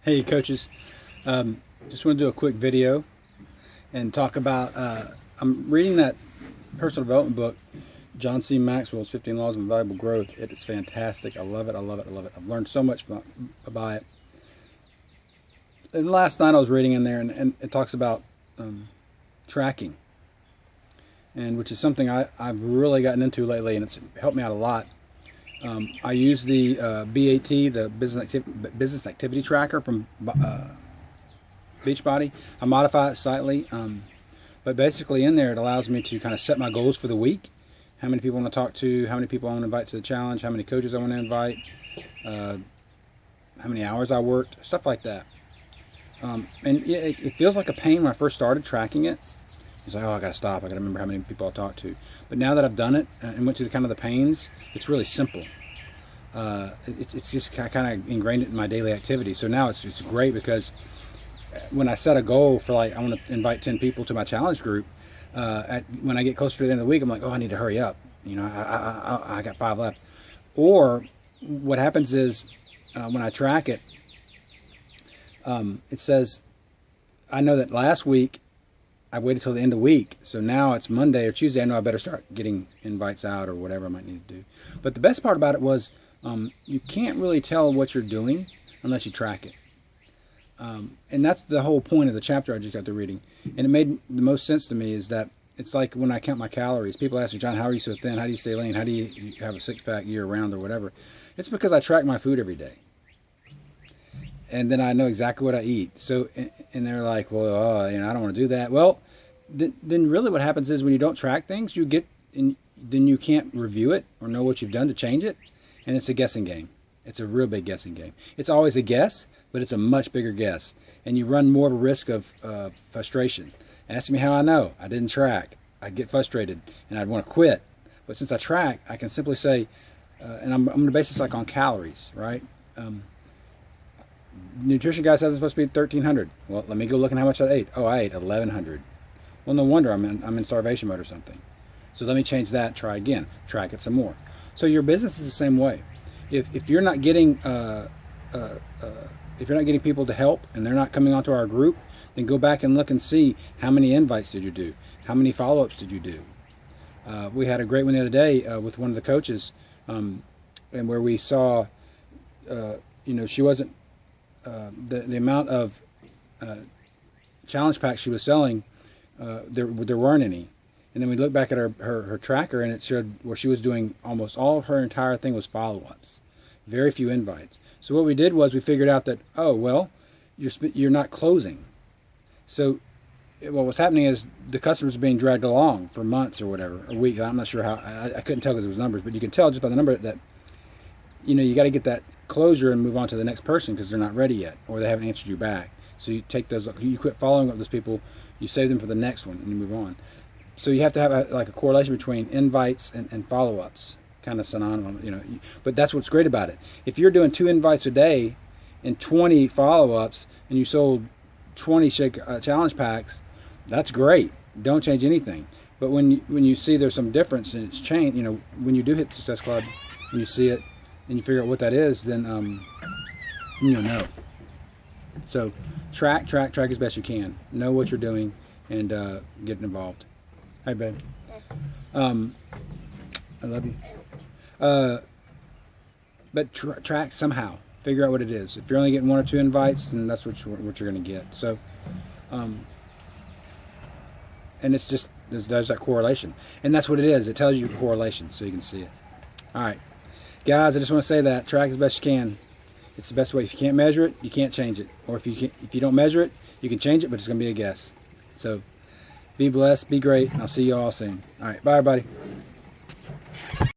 Hey coaches, just want to do a quick video and talk about, I'm reading that personal development book, John C. Maxwell's 15 Laws of Invaluable Growth. It is fantastic. I love it. I love it. I love it. I've learned so much by it. And last night I was reading in there and it talks about tracking, and which is something I've really gotten into lately, and it's helped me out a lot. I use the BAT, the Business Activity Tracker from Beachbody. I modify it slightly, but basically in there it allows me to kind of set my goals for the week. How many people I want to talk to, how many people I want to invite to the challenge, how many coaches I want to invite, how many hours I worked, stuff like that. And it feels like a pain when I first started tracking it. It's like, oh, I got to stop. I got to remember how many people I talked to. But now that I've done it and went through kind of the pains, it's really simple. It's just kind of ingrained in my daily activity. So now it's great, because when I set a goal for, like, I want to invite 10 people to my challenge group, when I get closer to the end of the week, I'm like, oh, I need to hurry up. You know, I got 5 left. Or what happens is when I track it, it says, I know that last week I waited till the end of the week, so now it's Monday or Tuesday. I know I better start getting invites out or whatever I might need to do. But the best part about it was you can't really tell what you're doing unless you track it. And that's the whole point of the chapter I just got through reading. And it made the most sense to me is that it's like when I count my calories. People ask me, John, how are you so thin? How do you stay lean? How do you have a six-pack year-round or whatever? It's because I track my food every day. And then I know exactly what I eat. So, and they're like, well, you know, I don't want to do that. Well, then really what happens is when you don't track things, then you can't review it or know what you've done to change it. And it's a guessing game. It's a real big guessing game. It's always a guess, but it's a much bigger guess. And you run more of a risk of frustration. Ask me how I know. I didn't track. I'd get frustrated and I'd want to quit. But since I track, I can simply say, and I'm going to base this like on calories, right? Nutrition guy says it's supposed to be 1,300. Well, let me go look at how much I ate. Oh, I ate 1,100. Well, no wonder I'm in starvation mode or something. So let me change that. Try again. Track it some more. So your business is the same way. If you're not getting people to help and they're not coming onto our group, then go back and look and see how many invites did you do, how many follow-ups did you do. We had a great one the other day with one of the coaches, and where we saw, she wasn't. The amount of challenge packs she was selling, there weren't any. And then we looked back at her tracker, and it showed where she was doing almost all of her entire thing was follow-ups, very few invites. So what we did was we figured out that, oh, well, you're not closing. So what's happening is the customers are being dragged along for months or whatever, a week. I'm not sure how, I couldn't tell because it was numbers, but you can tell just by the number that, you got to get that closure and move on to the next person because they're not ready yet, or they haven't answered you back. So you take those, you quit following up those people, you save them for the next one, and you move on. So you have to have a correlation between invites and follow-ups, kind of synonymous, But that's what's great about it. If you're doing 2 invites a day and 20 follow-ups, and you sold 20 challenge packs, that's great. Don't change anything. But when you see there's some difference and it's changed, when you do hit Success Club and you see it, and you figure out what that is, then you'll know. So track as best you can. Know what you're doing and get involved. Hi, babe. I love you. But track somehow. Figure out what it is. If you're only getting 1 or 2 invites, then that's what you're going to get. So, and it's just there's that correlation, and that's what it is. It tells you correlation, so you can see it. All right. Guys, I just want to say that track as best you can. It's the best way. If you can't measure it, you can't change it. Or if you don't measure it, you can change it, but it's going to be a guess. So be blessed, be great, and I'll see you all soon. All right, bye everybody.